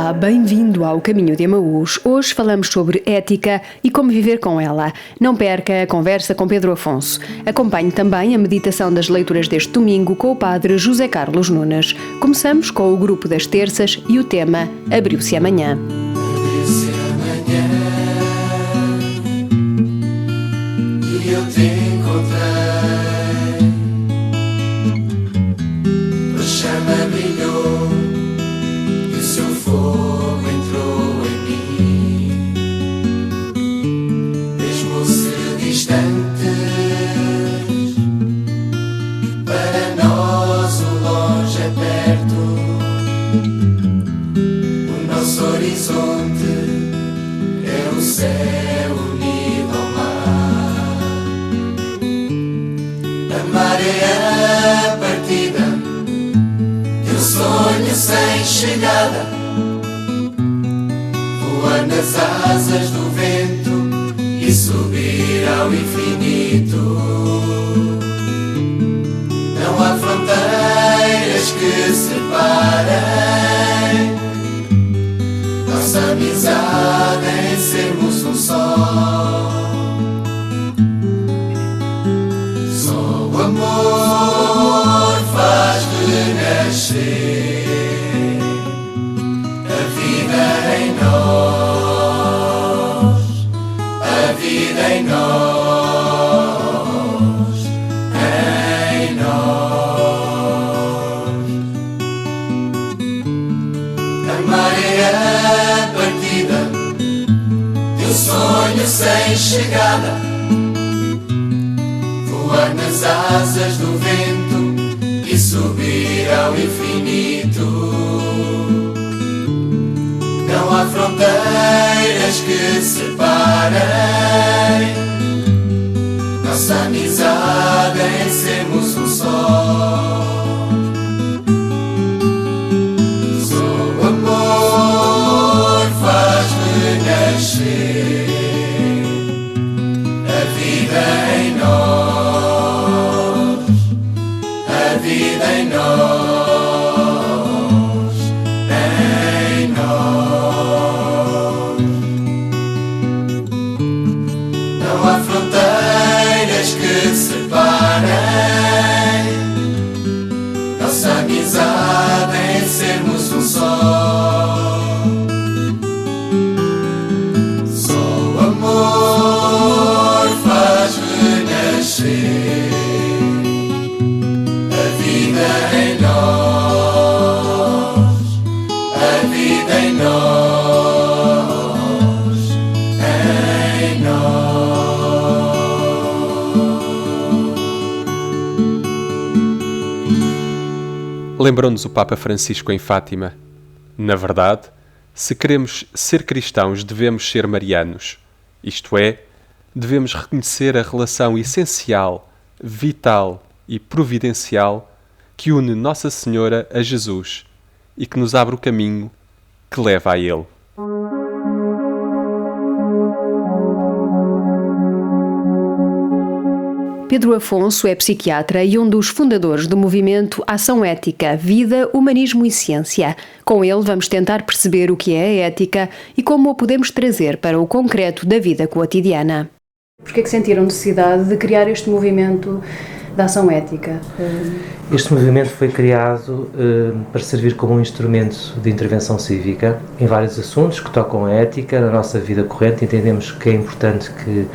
Olá, bem-vindo ao Caminho de Emaús. Hoje falamos sobre ética e como viver com ela. Não perca a conversa com Pedro Afonso. Acompanhe também a meditação das leituras deste domingo com o padre José Carlos Nunes. Começamos com o grupo das terças e o tema Abriu-se Amanhã. Abriu-se amanhã e eu te encontrei. A chama brilhou e o seu fogo entrou em mim. Mesmo-se distantes, para nós o longe é perto. O nosso horizonte é o céu unido ao mar. Amar é a partida de um sonho sem chegada. Voar nas asas do vento e subir ao infinito. Não há fronteiras que separem nossa amizade em sermos um só. Só o amor faz renascer a vida em nós, a vida em nós, em nós. Amar é a partida de um sonho sem chegada. Voar nas asas do vento e subir ao infinito. Não há fronteiras que separem nossa amizade em sermos um só. Só o amor faz renascer a vida em nós, a vida em nós, em nós. Não há fronteiras que separem nossa amizade em sermos um só. Só o amor faz renascer a vida em nós, a vida em nós, em nós. Lembrou-nos o Papa Francisco em Fátima. Na verdade, se queremos ser cristãos, devemos ser marianos. Isto é, devemos reconhecer a relação essencial, vital e providencial que une Nossa Senhora a Jesus e que nos abre o caminho que leva a Ele. Pedro Afonso é psiquiatra e um dos fundadores do movimento Ação Ética, Vida, Humanismo e Ciência. Com ele vamos tentar perceber o que é a ética e como a podemos trazer para o concreto da vida cotidiana. Por que é que sentiram necessidade de criar este movimento da ação ética? Este movimento foi criado para servir como um instrumento de intervenção cívica em vários assuntos que tocam a ética na nossa vida corrente. Entendemos que é importante que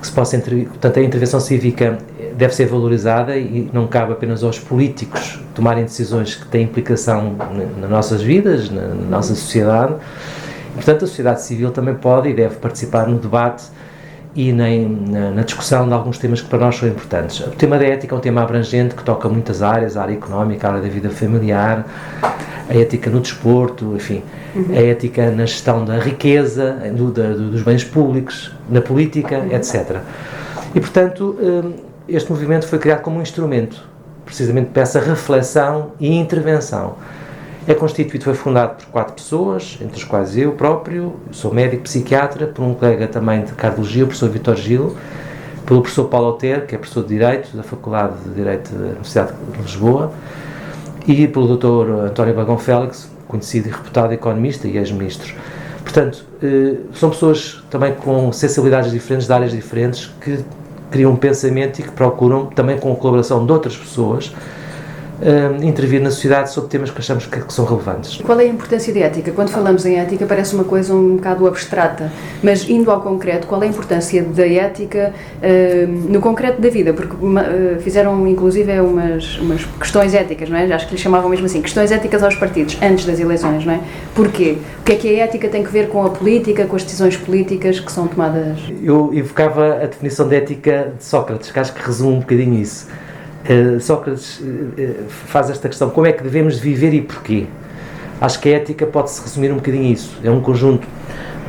se possa portanto, a intervenção cívica deve ser valorizada e não cabe apenas aos políticos tomarem decisões que têm implicação nas nossas vidas, na nossa sociedade. E, portanto, a sociedade civil também pode e deve participar no debate e na discussão de alguns temas que para nós são importantes. O tema da ética é um tema abrangente que toca muitas áreas, a área económica, a área da vida familiar, a ética no desporto, enfim, a ética na gestão da riqueza, dos bens públicos, na política, etc. E, portanto, este movimento foi criado como um instrumento, precisamente para essa reflexão e intervenção. Foi fundado por 4 pessoas, entre as quais eu próprio, sou médico psiquiatra, por um colega também de cardiologia, o professor Vítor Gil, pelo professor Paulo Otero, que é professor de Direito da Faculdade de Direito da Universidade de Lisboa, e pelo Dr. António Bagão Félix, conhecido e reputado economista e ex-ministro. Portanto, são pessoas também com sensibilidades diferentes, de áreas diferentes, que criam um pensamento e que procuram, também com a colaboração de outras pessoas, intervir na sociedade sobre temas que achamos que são relevantes. Qual é a importância de ética? Quando falamos em ética parece uma coisa um bocado abstrata, mas indo ao concreto, qual é a importância da ética no concreto da vida? Porque fizeram inclusive umas questões éticas, não é? Acho que lhe chamavam mesmo assim, questões éticas aos partidos, antes das eleições, não é? Porquê? O que é a ética tem que ver com a política, com as decisões políticas que são tomadas? Eu evocava a definição de ética de Sócrates, que acho que resume um bocadinho isso. Sócrates faz esta questão, como é que devemos viver e porquê? Acho que a ética pode-se resumir um bocadinho isso, é um conjunto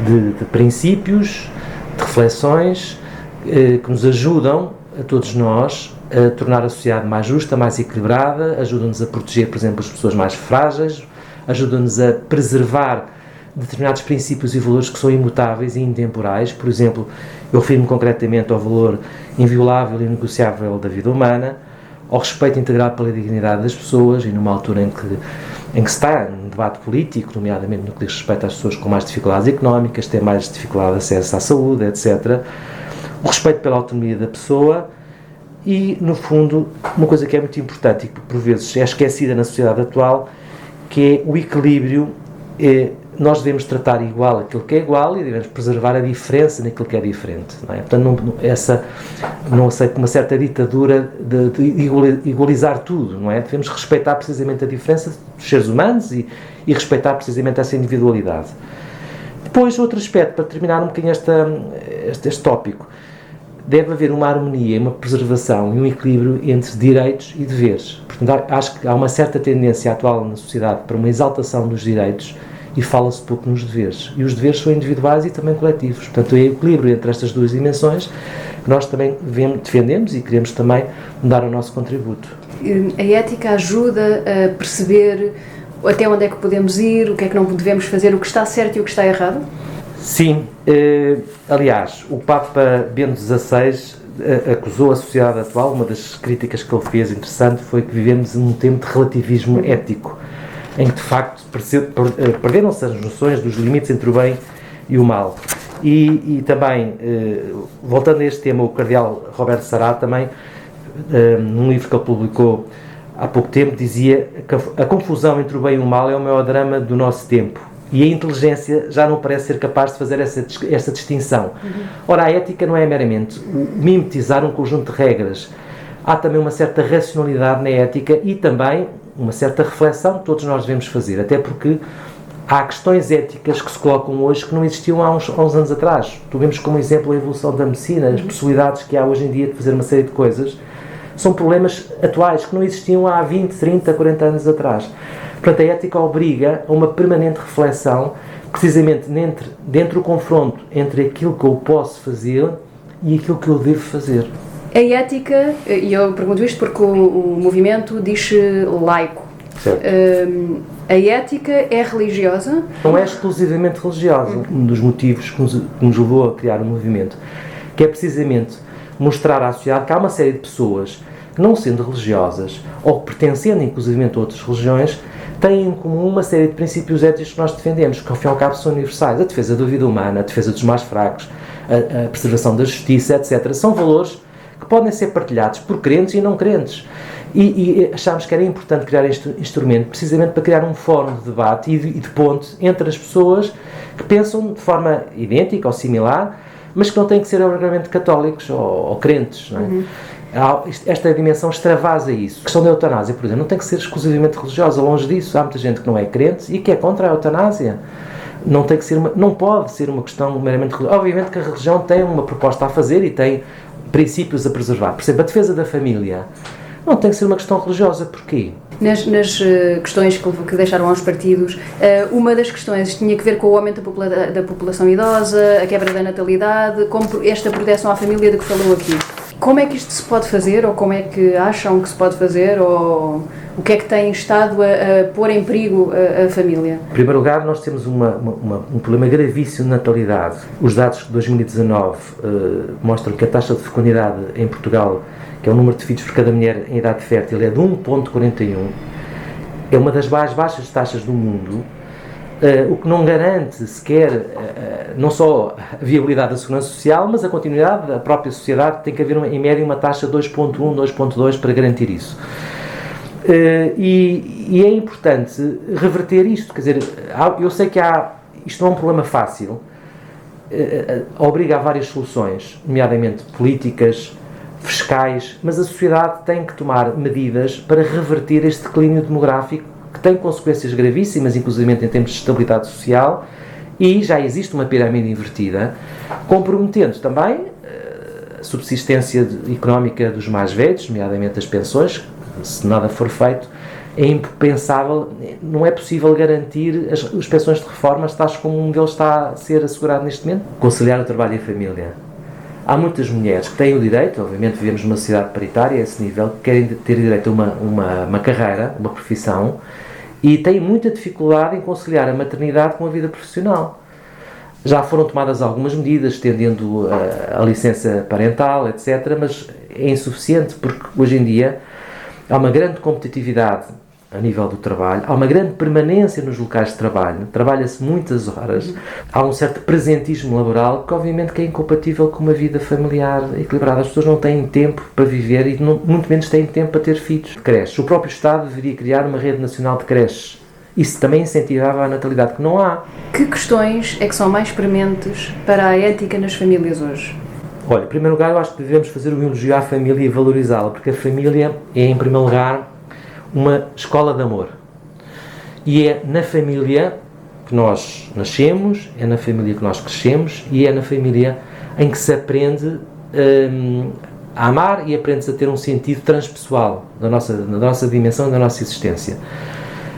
de princípios, de reflexões que nos ajudam, a todos nós, a tornar a sociedade mais justa, mais equilibrada, ajudam-nos a proteger, por exemplo, as pessoas mais frágeis, ajudam-nos a preservar determinados princípios e valores que são imutáveis e intemporais. Por exemplo, eu refiro-me concretamente ao valor inviolável e inegociável da vida humana, ao respeito integral pela dignidade das pessoas, e numa altura em que se está num debate político, nomeadamente no que diz respeito às pessoas com mais dificuldades económicas, têm mais dificuldade de acesso à saúde, etc. O respeito pela autonomia da pessoa e, no fundo, uma coisa que é muito importante e que por vezes é esquecida na sociedade atual, que é o equilíbrio. Nós devemos tratar igual aquilo que é igual e devemos preservar a diferença naquilo que é diferente, não é? Portanto, não aceito uma certa ditadura de igualizar tudo, não é? Devemos respeitar precisamente a diferença dos seres humanos e respeitar precisamente essa individualidade. Depois, outro aspecto, para terminar um bocadinho este tópico, deve haver uma harmonia, uma preservação e um equilíbrio entre direitos e deveres. Portanto, acho que há uma certa tendência atual na sociedade para uma exaltação dos direitos e fala-se pouco nos deveres. E os deveres são individuais e também coletivos. Portanto, é o equilíbrio entre estas duas dimensões que nós também defendemos e queremos também dar o nosso contributo. A ética ajuda a perceber até onde é que podemos ir, o que é que não devemos fazer, o que está certo e o que está errado? Sim. Aliás, o Papa Bento XVI acusou a sociedade atual, uma das críticas que ele fez interessante foi que vivemos num tempo de relativismo ético, em que de facto perderam-se as noções dos limites entre o bem e o mal. E também, voltando a este tema, o cardeal Roberto Sará também, num livro que ele publicou há pouco tempo, dizia que a confusão entre o bem e o mal é o maior drama do nosso tempo. E a inteligência já não parece ser capaz de fazer essa distinção. Ora, a ética não é meramente mimetizar um conjunto de regras. Há também uma certa racionalidade na ética e também uma certa reflexão que todos nós devemos fazer, até porque há questões éticas que se colocam hoje que não existiam há uns anos atrás. Tu vemos como exemplo a evolução da medicina, as possibilidades que há hoje em dia de fazer uma série de coisas, são problemas atuais que não existiam há 20, 30, 40 anos atrás. Portanto, a ética obriga a uma permanente reflexão, precisamente dentro do confronto entre aquilo que eu posso fazer e aquilo que eu devo fazer. A ética, e eu pergunto isto porque o movimento diz laico. A ética é religiosa? Não é exclusivamente religiosa. Um dos motivos que nos levou a criar o movimento, que é precisamente mostrar à sociedade que há uma série de pessoas que, não sendo religiosas, ou pertencendo inclusivamente a outras religiões, têm em comum uma série de princípios éticos que nós defendemos, que ao fim e ao cabo são universais. A defesa da vida humana, a defesa dos mais fracos, a preservação da justiça, etc. São valores que podem ser partilhados por crentes e não crentes. E achámos que era importante criar este instrumento precisamente para criar um fórum de debate e de ponte entre as pessoas que pensam de forma idêntica ou similar, mas que não têm que ser obrigatoriamente católicos ou crentes, não é? Esta dimensão extravasa isso. A questão da eutanásia, por exemplo, não tem que ser exclusivamente religiosa, longe disso. Há muita gente que não é crente e que é contra a eutanásia. Não pode ser uma questão meramente religiosa. Obviamente que a religião tem uma proposta a fazer e tem princípios a preservar. Por exemplo, a defesa da família não tem que ser uma questão religiosa. Porquê? Nas questões que deixaram aos partidos, uma das questões tinha que ver com o aumento da população idosa, a quebra da natalidade, como esta proteção à família de que falou aqui. Como é que isto se pode fazer, ou como é que acham que se pode fazer, ou o que é que tem estado a pôr em perigo a família? Em primeiro lugar, nós temos um problema gravíssimo de natalidade. Os dados de 2019 mostram que a taxa de fecundidade em Portugal, que é o número de filhos por cada mulher em idade fértil, é de 1,41. É uma das mais baixas taxas do mundo o que não garante sequer não só a viabilidade da segurança social, mas a continuidade da própria sociedade. Tem que haver em média uma taxa 2.1, 2.2 para garantir isso. E é importante reverter isto, quer dizer, eu sei que isto não é um problema fácil, obriga a várias soluções, nomeadamente políticas, fiscais, mas a sociedade tem que tomar medidas para reverter este declínio demográfico que tem consequências gravíssimas, inclusive em termos de estabilidade social, e já existe uma pirâmide invertida, comprometendo também a subsistência económica dos mais velhos, nomeadamente as pensões. Se nada for feito, é impensável, não é possível garantir as pensões de reforma, tais como um deles está a ser assegurado neste momento. Conciliar o trabalho e a família. Há muitas mulheres que têm o direito, obviamente vivemos numa sociedade paritária a esse nível, que querem ter direito a uma carreira, uma profissão, e têm muita dificuldade em conciliar a maternidade com a vida profissional. Já foram tomadas algumas medidas, estendendo a licença parental, etc., mas é insuficiente, porque hoje em dia há uma grande competitividade a nível do trabalho, há uma grande permanência nos locais de trabalho, trabalha-se muitas horas, há um certo presentismo laboral que obviamente que é incompatível com uma vida familiar equilibrada. As pessoas não têm tempo para viver e muito menos têm tempo para ter filhos. Creches. O próprio Estado deveria criar uma rede nacional de creches. Isso também incentivava a natalidade, que não há. Que questões é que são mais prementes para a ética nas famílias hoje? Olha, em primeiro lugar, eu acho que devemos fazer um elogio à família e valorizá-la, porque a família é, em primeiro lugar, uma escola de amor. E é na família que nós nascemos, é na família que nós crescemos e é na família em que se aprende a amar e aprende-se a ter um sentido transpessoal da nossa dimensão e da nossa existência.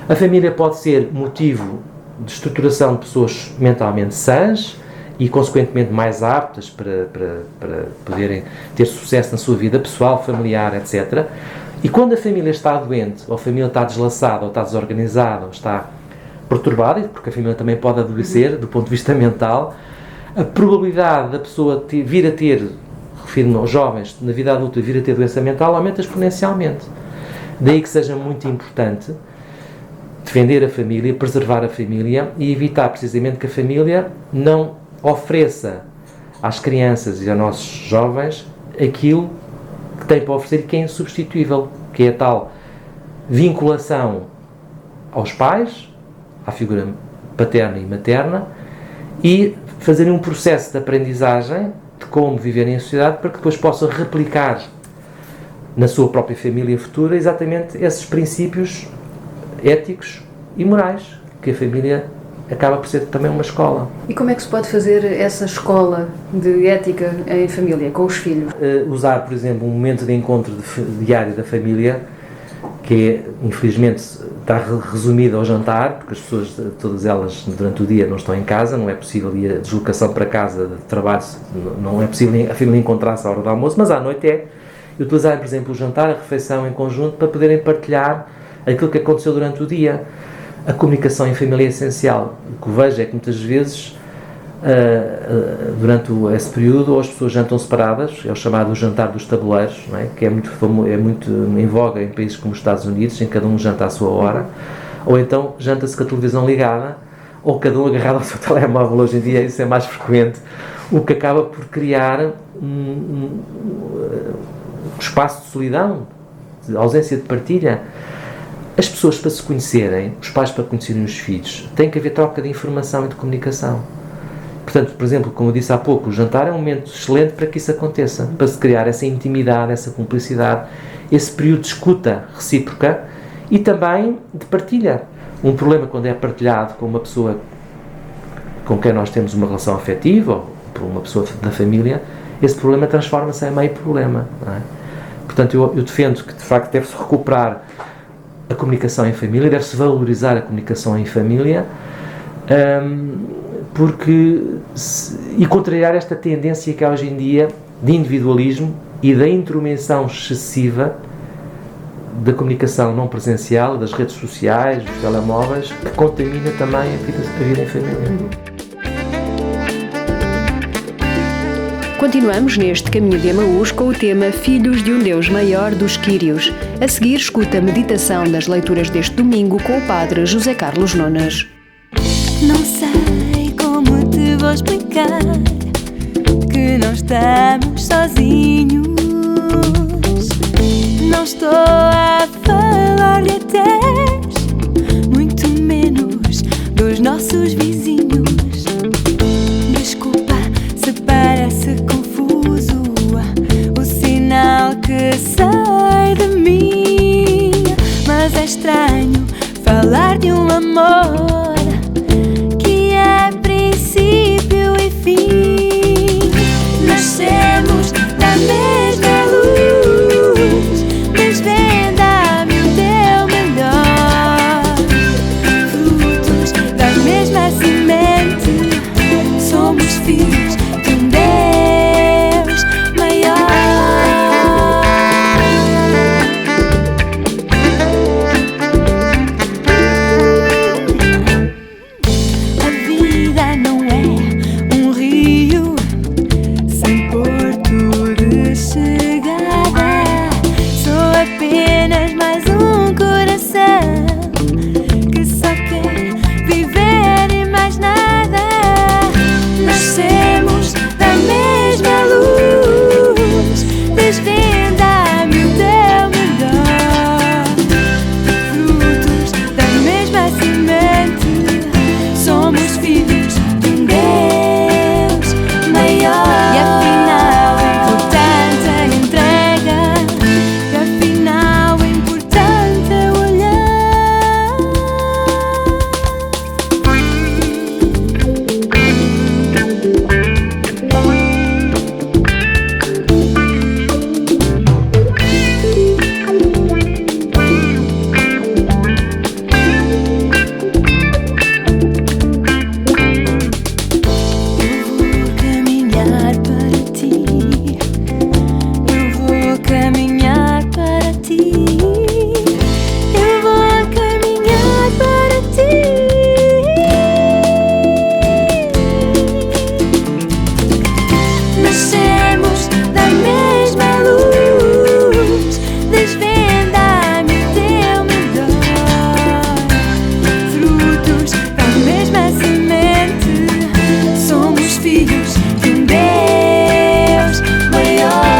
A família pode ser motivo de estruturação de pessoas mentalmente sãs e, consequentemente, mais aptas para poderem ter sucesso na sua vida pessoal, familiar, etc. E quando a família está doente, ou a família está deslaçada, ou está desorganizada, ou está perturbada, porque a família também pode adoecer do ponto de vista mental, a probabilidade da pessoa vir a ter, refiro-me aos jovens, na vida adulta, vir a ter doença mental aumenta exponencialmente. Daí que seja muito importante defender a família, preservar a família e evitar precisamente que a família não ofereça às crianças e aos nossos jovens aquilo que tem para oferecer e que é insubstituível, que é a tal vinculação aos pais, à figura paterna e materna, e fazerem um processo de aprendizagem de como viver em sociedade para que depois possam replicar na sua própria família futura exatamente esses princípios éticos e morais, que a família acaba por ser também uma escola. E como é que se pode fazer essa escola de ética em família, com os filhos? Usar, por exemplo, um momento de encontro diário da família, que é, infelizmente, está resumido ao jantar, porque as pessoas, todas elas, durante o dia não estão em casa, não é possível ir a deslocação para casa de trabalho, não é possível a família encontrar-se à hora do almoço, mas à noite é. E utilizarem, por exemplo, o jantar, a refeição em conjunto, para poderem partilhar aquilo que aconteceu durante o dia. A comunicação em família é essencial. O que vejo é que muitas vezes, durante esse período, ou as pessoas jantam separadas, é o chamado jantar dos tabuleiros, não é? Que é muito em voga em países como os Estados Unidos, em que cada um janta à sua hora, ou então janta-se com a televisão ligada, ou cada um agarrado ao seu telemóvel. Hoje em dia isso é mais frequente, o que acaba por criar um espaço de solidão, de ausência de partilha. As pessoas, para se conhecerem, os pais para conhecerem os filhos, tem que haver troca de informação e de comunicação. Portanto, por exemplo, como eu disse há pouco, o jantar é um momento excelente para que isso aconteça, para se criar essa intimidade, essa cumplicidade, esse período de escuta recíproca e também de partilha. Um problema, quando é partilhado com uma pessoa com quem nós temos uma relação afetiva, ou por uma pessoa da família, esse problema transforma-se em meio problema, não é? Portanto, eu defendo que, de facto, deve-se recuperar a comunicação em família, deve-se valorizar a comunicação em família, e contrariar esta tendência que há hoje em dia de individualismo e da intromissão excessiva da comunicação não presencial, das redes sociais, dos telemóveis, que contamina também a vida em família. Continuamos neste Caminho de Emaús com o tema Filhos de um Deus Maior dos Quírios. A seguir, escuta a meditação das leituras deste domingo com o padre José Carlos Nunes. Não sei como te vou explicar que não estamos sozinhos. Não estou a falar de atés, muito menos dos nossos vizinhos. Desculpa se parece confuso o sinal que sai de mim, mas é estranho falar de um amor que é princípio e fim. Nascemos da mesma luz, desvenda-me o teu melhor. Frutos da mesma semente, somos filhos de um Deus maior. A vida não é um rio sem porto de chegada. Sou apenas mais um coração que só quer viver e mais nada. Nascemos da mesma luz, desvenda-me o teu melhor. Frutos da mesma semente, somos filhos de um Deus maior. E afinal é importante a entrega, e afinal é importante olhar. Eu vou caminhar para ti, eu vou caminhar para ti. Nascemos da mesma luz, desvenda-me o teu melhor. Frutos da mesma semente, somos filhos de um Deus maior.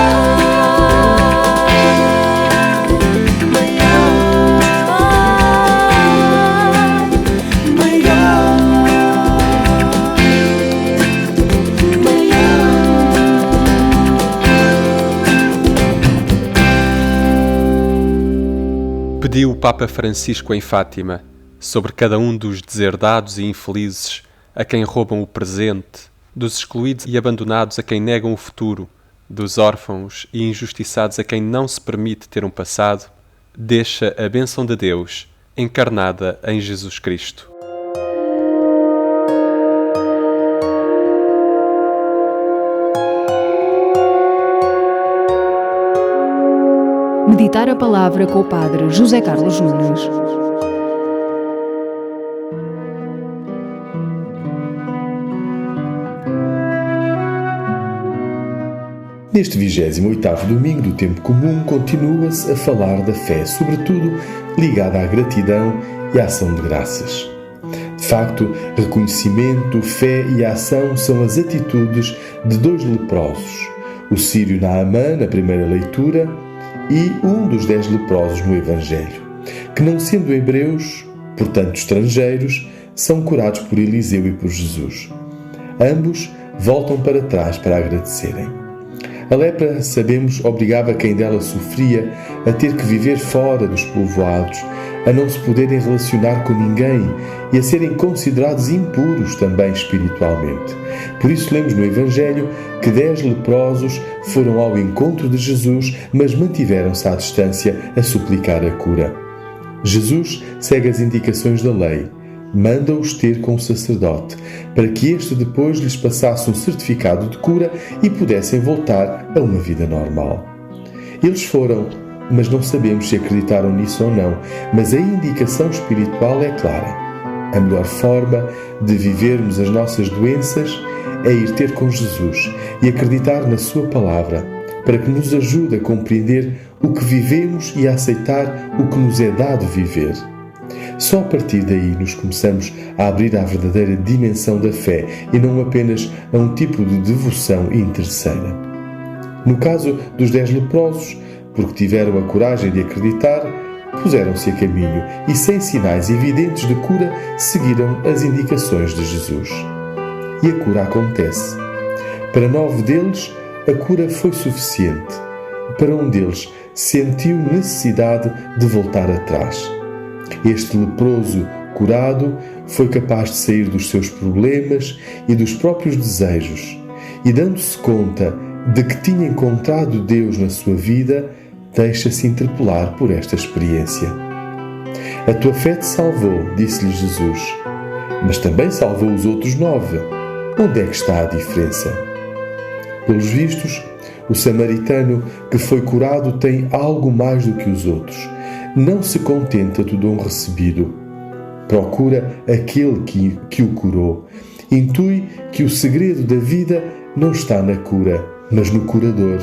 Pediu o Papa Francisco em Fátima sobre cada um dos deserdados e infelizes a quem roubam o presente, dos excluídos e abandonados a quem negam o futuro, dos órfãos e injustiçados a quem não se permite ter um passado, deixa a bênção de Deus encarnada em Jesus Cristo. Meditar a palavra com o Padre José Carlos Nunes. Neste 28º domingo do tempo comum, continua-se a falar da fé, sobretudo ligada à gratidão e à ação de graças. De facto, reconhecimento, fé e ação são as atitudes de dois leprosos, o sírio Naamã, na primeira leitura, e um dos 10 leprosos no Evangelho, que, não sendo hebreus, portanto estrangeiros, são curados por Eliseu e por Jesus. Ambos voltam para trás para agradecerem. A lepra, sabemos, obrigava quem dela sofria a ter que viver fora dos povoados, a não se poderem relacionar com ninguém e a serem considerados impuros também espiritualmente. Por isso lemos no Evangelho que 10 leprosos foram ao encontro de Jesus, mas mantiveram-se à distância a suplicar a cura. Jesus segue as indicações da lei, manda-os ter com o sacerdote, para que este depois lhes passasse um certificado de cura e pudessem voltar a uma vida normal. Eles foram, mas não sabemos se acreditaram nisso ou não, mas a indicação espiritual é clara. A melhor forma de vivermos as nossas doenças é ir ter com Jesus e acreditar na sua palavra, para que nos ajude a compreender o que vivemos e a aceitar o que nos é dado viver. Só a partir daí nos começamos a abrir à verdadeira dimensão da fé e não apenas a um tipo de devoção interesseira. No caso dos 10 leprosos, porque tiveram a coragem de acreditar, puseram-se a caminho e, sem sinais evidentes de cura, seguiram as indicações de Jesus. E a cura acontece. Para 9 deles, a cura foi suficiente. Para um deles, sentiu necessidade de voltar atrás. Este leproso curado foi capaz de sair dos seus problemas e dos próprios desejos e, dando-se conta de que tinha encontrado Deus na sua vida, deixa-se interpelar por esta experiência. A tua fé te salvou, disse-lhe Jesus, mas também salvou os outros 9. Onde é que está a diferença? Pelos vistos, o samaritano que foi curado tem algo mais do que os outros. Não se contenta do dom recebido. Procura aquele que o curou. Intui que o segredo da vida não está na cura, mas no curador,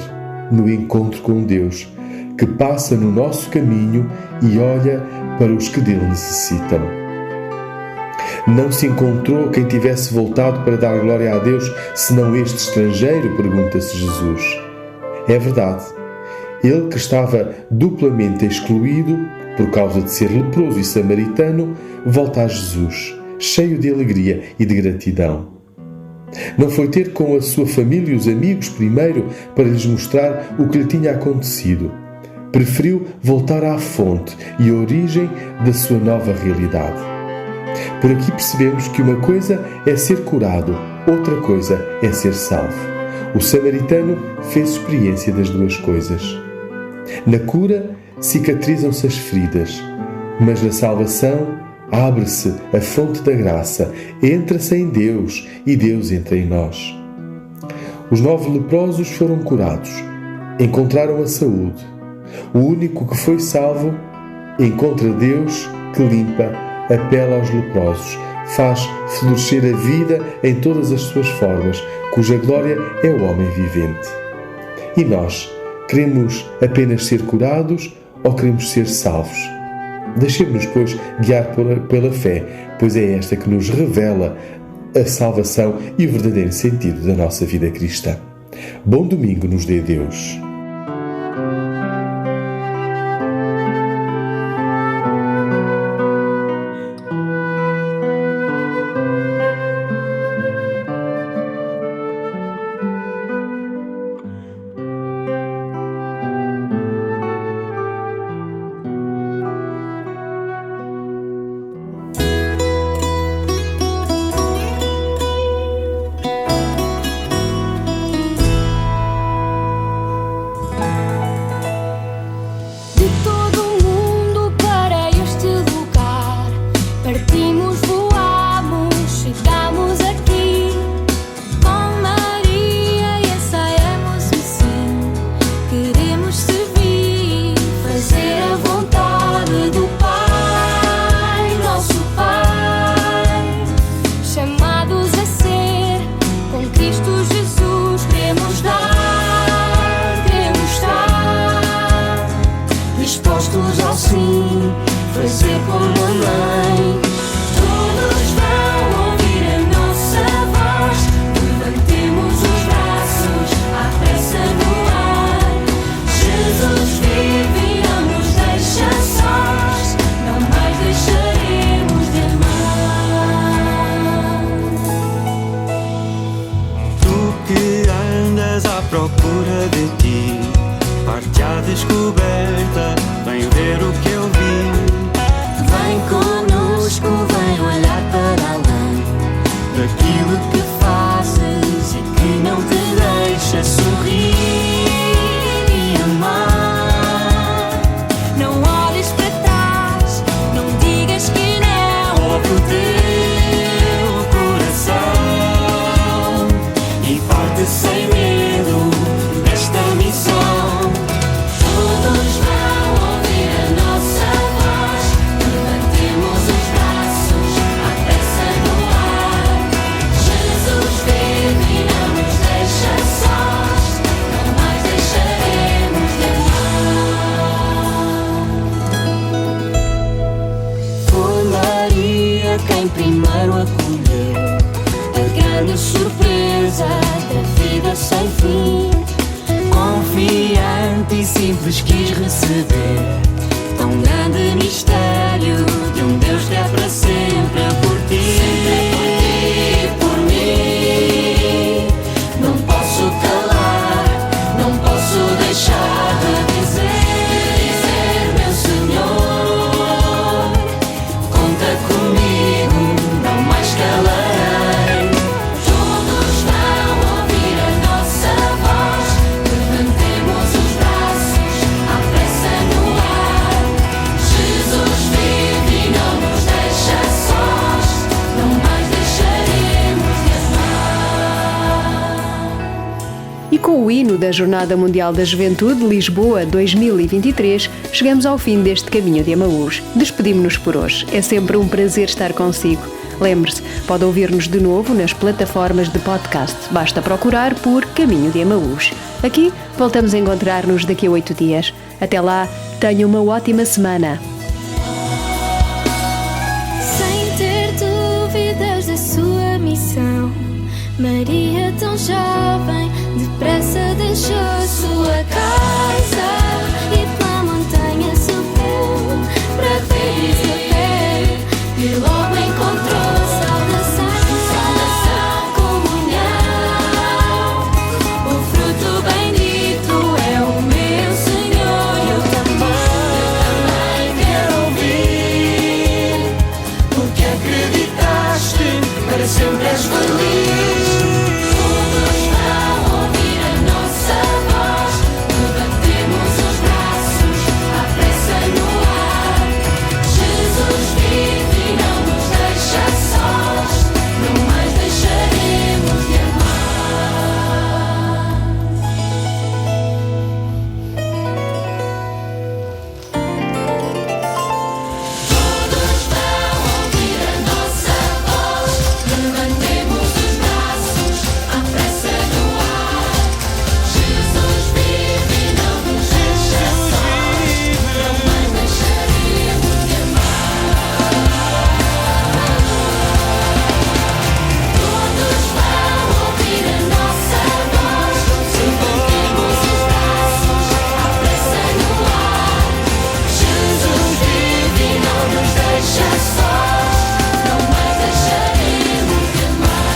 no encontro com Deus, que passa no nosso caminho e olha para os que dele necessitam. Não se encontrou quem tivesse voltado para dar glória a Deus, senão este estrangeiro? Pergunta-se Jesus. É verdade. Ele que estava duplamente excluído, por causa de ser leproso e samaritano, volta a Jesus, cheio de alegria e de gratidão. Não foi ter com a sua família e os amigos primeiro para lhes mostrar o que lhe tinha acontecido. Preferiu voltar à fonte e à origem da sua nova realidade. Por aqui percebemos que uma coisa é ser curado, outra coisa é ser salvo. O samaritano fez experiência das duas coisas. Na cura, cicatrizam-se as feridas, mas na salvação, abre-se a fonte da graça, entra-se em Deus e Deus entra em nós. Os 9 leprosos foram curados, encontraram a saúde. O único que foi salvo encontra Deus que limpa a pele aos leprosos, faz florescer a vida em todas as suas formas, cuja glória é o homem vivente. E nós, queremos apenas ser curados ou queremos ser salvos? Deixemos-nos, pois, guiar pela fé, pois é esta que nos revela a salvação e o verdadeiro sentido da nossa vida cristã. Bom domingo nos dê Deus. Fazer como a mãe. Todos vão ouvir a nossa voz. Levantemos os braços à pressa no ar. Jesus vive e não nos deixa sós. Não mais deixaremos de amar. Tu que andas à procura de ti, parte à descoberta, vem ver o que eu vi. Vem conosco, vem olhar para além daquilo que fazes e que não te deixa sorrir e amar. Não olhes para trás, não digas que não. Ouve o teu coração e parte sem medo desta missão. Todos vão ouvir a nossa e simples quis receber. Tão grande mistério de um Deus que é para sempre por ti. Sempre por mim. Não posso calar, não posso deixar de dizer, meu Senhor, conta comigo, não mais calarei. Todos vão ouvir a nossa voz, levantemos os braços à pressa no ar. Jesus vive e não nos deixa sós, não mais deixaremos de amar. E com o hino da Jornada Mundial da Juventude Lisboa 2023, chegamos ao fim deste Caminho de Emaús. Despedimos-nos por hoje. É sempre um prazer estar consigo. Lembre-se, pode ouvir-nos de novo nas plataformas de podcast. Basta procurar por Caminho de Emaús. Aqui voltamos a encontrar-nos daqui a 8 dias. Até lá, tenha uma ótima semana. Sem ter dúvidas da sua missão, Maria, tão jovem, depressa deixou sua casa e pela montanha subiu para ver Isabel. E logo encontrou salvação, comunhão. O fruto bendito é o meu Senhor. Eu também quero ouvir, Porque acreditaste, para sempre és feliz. Todos vão ouvir a nossa voz, levantemos os braços à pressa no ar. Jesus vive e não nos deixa sós, não mais deixaremos de amar. Todos vão ouvir a nossa voz, levantemos os braços à pressa no ar. Jesus vive e não nos deixa sós, não mais deixaremos de amar. Todos vão ouvir a nossa voz, levantemos os braços à pressa no ar. Jesus vive e não nos deixa sós, não mais deixaremos de amar.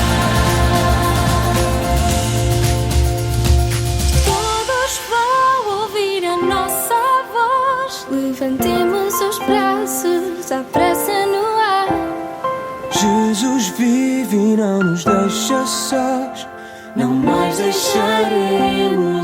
todos vão ouvir a nossa voz. Levantemos os braços à pressa no ar. Jesus vive e não nos deixa sós, não mais deixaremos